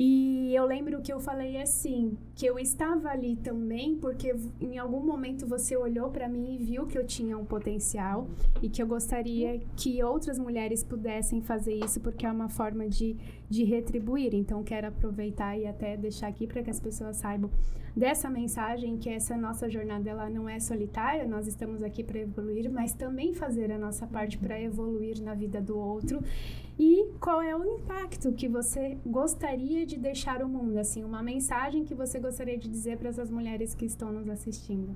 E eu lembro que eu falei assim, que eu estava ali também porque em algum momento você olhou para mim e viu que eu tinha um potencial e que eu gostaria que outras mulheres pudessem fazer isso, porque é uma forma de de retribuir. Então, quero aproveitar e até deixar aqui para que as pessoas saibam dessa mensagem, que essa nossa jornada ela não é solitária, nós estamos aqui para evoluir, mas também fazer a nossa parte para evoluir na vida do outro. E qual é o impacto que você gostaria de deixar ao mundo? Assim, uma mensagem que você gostaria de dizer para essas mulheres que estão nos assistindo?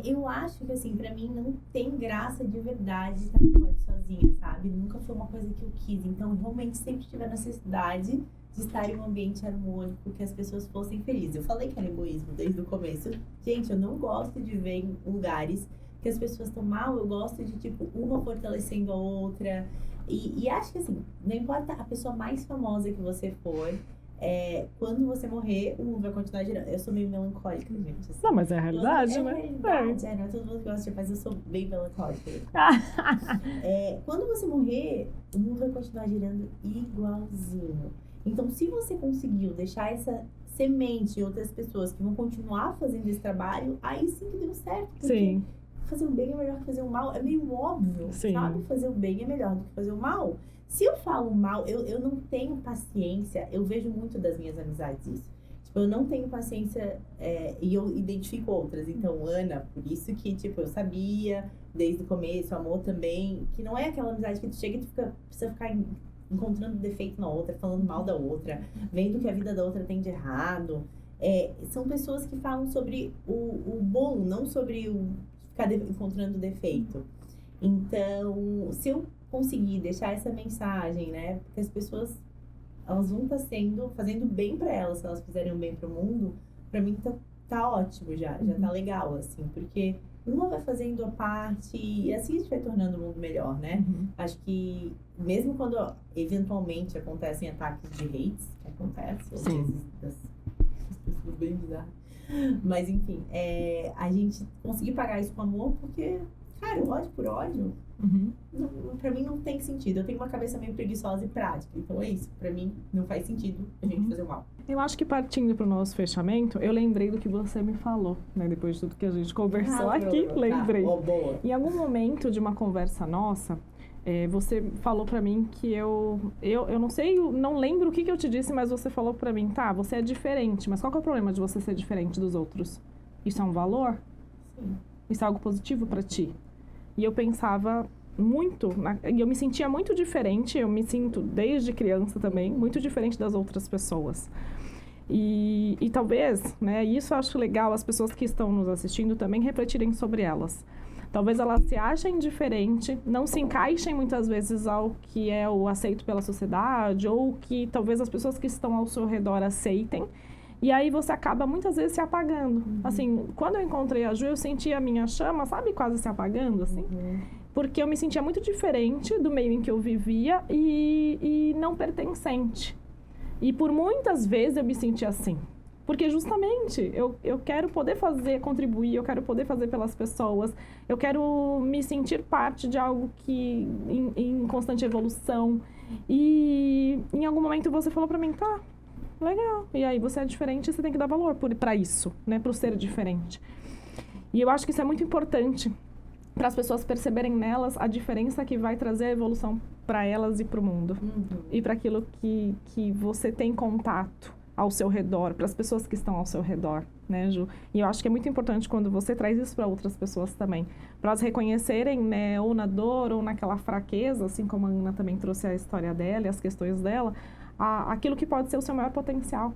Eu acho que, assim, pra mim não tem graça de verdade estar no pódio sozinha, sabe? Nunca foi uma coisa que eu quis. Então, eu realmente sempre tive a necessidade de estar em um ambiente harmônico, que as pessoas fossem felizes. Eu falei que era egoísmo desde o começo. Gente, eu não gosto de ver em lugares que as pessoas estão mal. Eu gosto de, tipo, uma fortalecendo a outra. E acho que, assim, não importa a pessoa mais famosa que você for, quando você morrer, o mundo vai continuar girando. Eu sou meio melancólica, gente. Assim. Não, mas é a realidade, né? É a realidade, não é todo mundo que gosta de, mas eu sou bem melancólica. Quando você morrer, o mundo vai continuar girando igualzinho. Então, se você conseguiu deixar essa semente em outras pessoas que vão continuar fazendo esse trabalho, aí sim que deu certo. Sim. Fazer o bem é melhor que fazer o mal. É meio óbvio, Sim. sabe? Fazer o bem é melhor do que fazer o mal. Se eu falo mal, eu não tenho paciência. Eu vejo muito das minhas amizades isso. Tipo, eu não tenho paciência e eu identifico outras. Então, Ana, por isso que, tipo, eu sabia desde o começo, amor também, que não é aquela amizade que tu chega e tu precisa ficar encontrando defeito na outra, falando mal da outra, vendo que a vida da outra tem de errado. São pessoas que falam sobre o bom, não sobre ficar encontrando defeito. Então, se eu conseguir deixar essa mensagem, né, porque as pessoas, elas vão estar fazendo bem para elas, se elas fizerem o bem para o mundo, para mim tá ótimo já tá legal, assim, porque uma vai fazendo a parte e assim a gente vai tornando o mundo melhor, né? Uhum. Acho que mesmo quando eventualmente acontecem ataques de hates, que acontece, às vezes das pessoas bem bizarras, mas enfim, a gente conseguir pagar isso com amor, porque, cara, ódio por ódio, pra mim não tem sentido. Eu tenho uma cabeça meio preguiçosa e prática, então é isso. Pra mim não faz sentido a gente fazer o mal. Eu acho que partindo pro nosso fechamento, eu lembrei do que você me falou, né? Depois de tudo que a gente conversou aqui, lembrei. Boa. Em algum momento de uma conversa nossa, você falou pra mim que eu não sei, não lembro o que eu te disse, mas você falou pra mim, tá, você é diferente, mas qual que é o problema de você ser diferente dos outros? Isso é um valor? Sim. Isso é algo positivo pra ti? E eu pensava muito, e eu me sentia muito diferente, eu me sinto desde criança também, muito diferente das outras pessoas. E talvez, né, isso eu acho legal as pessoas que estão nos assistindo também refletirem sobre elas. Talvez elas se achem diferente, não se encaixem muitas vezes ao que é o aceito pela sociedade, ou que talvez as pessoas que estão ao seu redor aceitem. E aí você acaba muitas vezes se apagando. Assim, quando eu encontrei a Ju, eu senti a minha chama, sabe, quase se apagando, assim. Porque eu me sentia muito diferente do meio em que eu vivia e não pertencente. E por muitas vezes eu me senti assim. Porque justamente eu quero poder contribuir, eu quero poder fazer pelas pessoas, eu quero me sentir parte de algo que em constante evolução. E em algum momento você falou pra mim, tá, legal. E aí você é diferente e você tem que dar valor pra isso, né, pro ser diferente. E eu acho que isso é muito importante para as pessoas perceberem nelas a diferença que vai trazer a evolução para elas e para o mundo. E para aquilo que você tem contato ao seu redor, para as pessoas que estão ao seu redor, né, Ju? E eu acho que é muito importante quando você traz isso para outras pessoas também, para elas reconhecerem, né, ou na dor ou naquela fraqueza, assim como a Ana também trouxe a história dela e as questões dela, aquilo que pode ser o seu maior potencial,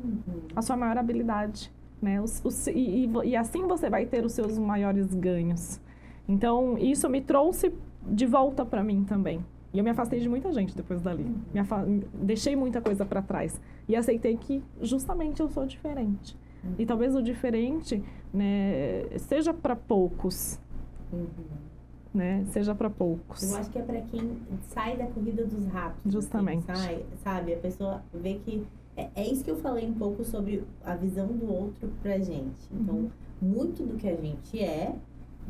a sua maior habilidade, né? E assim você vai ter os seus maiores ganhos. Então, isso me trouxe de volta para mim também. E eu me afastei de muita gente depois dali. Deixei muita coisa para trás. E aceitei que, justamente, eu sou diferente. E talvez o diferente, né, seja para poucos. Né? Seja para poucos. Eu acho que é para quem sai da corrida dos ratos. Justamente. Assim, sabe? A pessoa vê que... É isso que eu falei um pouco sobre a visão do outro pra gente. Então, muito do que a gente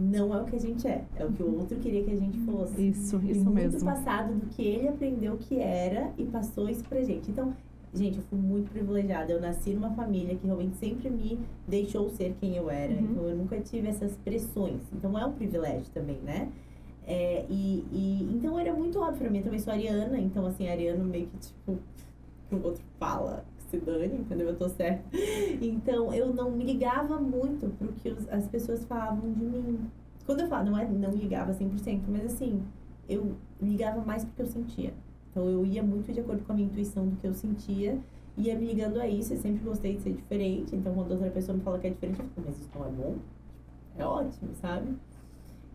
não é o que a gente é o que o outro queria que a gente fosse. Isso muito mesmo. Passado do que ele aprendeu que era e passou isso pra gente. Então, gente, eu fui muito privilegiada. Eu nasci numa família que realmente sempre me deixou ser quem eu era. Então, eu nunca tive essas pressões. Então, é um privilégio também, né? Então, era muito óbvio pra mim. Eu também sou ariana. Então, assim, ariano meio que, tipo... pro outro fala, se dane, entendeu? Eu tô certa. Então, eu não me ligava muito pro que as pessoas falavam de mim. Quando eu falo, não ligava 100%, mas assim, eu ligava mais porque eu sentia. Então, eu ia muito de acordo com a minha intuição do que eu sentia, ia me ligando a isso. Eu sempre gostei de ser diferente. Então, quando outra pessoa me fala que é diferente, eu fico, mas isso não é bom? É ótimo, sabe?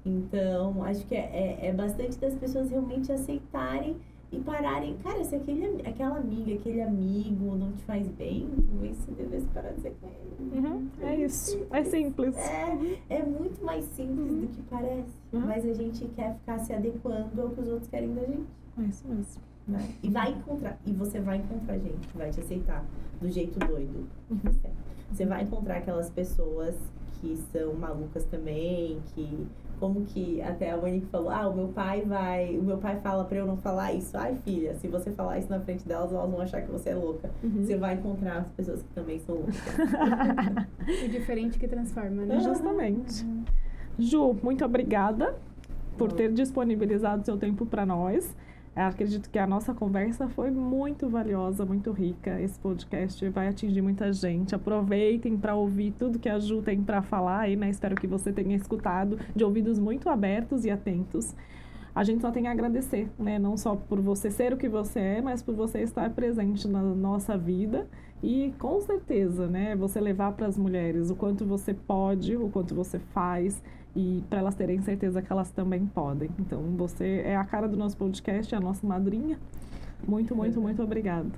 Então, acho que é bastante das pessoas realmente aceitarem e pararem. Cara, se aquela amiga, aquele amigo não te faz bem, talvez você devesse parar de ser com ele. É isso. É simples. É muito mais simples do que parece. Mas a gente quer ficar se adequando ao que os outros querem da gente. É isso mesmo. Né? E você vai encontrar gente que vai te aceitar do jeito doido que você é. Você vai encontrar aquelas pessoas que são malucas também, como que até a Monique falou, o meu pai fala pra eu não falar isso. Ai, filha, se você falar isso na frente delas, elas vão achar que você é louca. Você vai encontrar as pessoas que também são loucas. O diferente que transforma, né? Justamente. Ju, muito obrigada por ter disponibilizado seu tempo para nós. Eu acredito que a nossa conversa foi muito valiosa, muito rica. Esse podcast vai atingir muita gente. Aproveitem para ouvir tudo que a Ju tem para falar aí, né? Espero que você tenha escutado de ouvidos muito abertos e atentos. A gente só tem a agradecer, né? Não só por você ser o que você é, mas por você estar presente na nossa vida e, com certeza, né? Você levar para as mulheres o quanto você pode, o quanto você faz, e para elas terem certeza que elas também podem. Então, você é a cara do nosso podcast, é a nossa madrinha. Muito, muito, muito obrigada.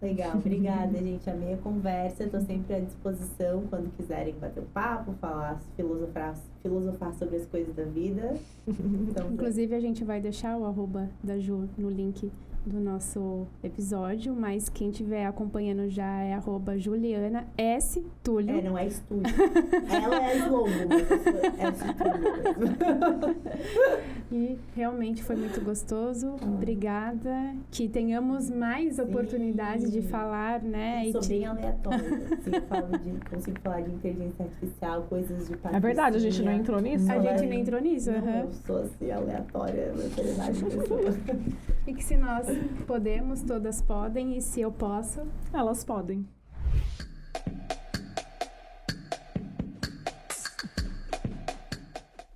Legal, obrigada, gente. Amei a conversa. Estou sempre à disposição quando quiserem bater um papo, falar, filosofar sobre as coisas da vida. Então, inclusive, a gente vai deixar o @ da Ju no link do nosso episódio, mas quem estiver acompanhando já é @Juliana S. Túlio. Não é estúdio. Ela é slow, mas é estúdio mesmo. E realmente foi muito gostoso. Obrigada. Que tenhamos mais oportunidades de falar, né? Eu sou bem aleatória. Consigo falar de inteligência artificial, coisas de patrocínio. É verdade, a gente não entrou nisso? A gente não entrou nisso, Eu sou assim, aleatória, maternidade de pessoa. E que se nós podemos, todas podem, e se eu posso, elas podem.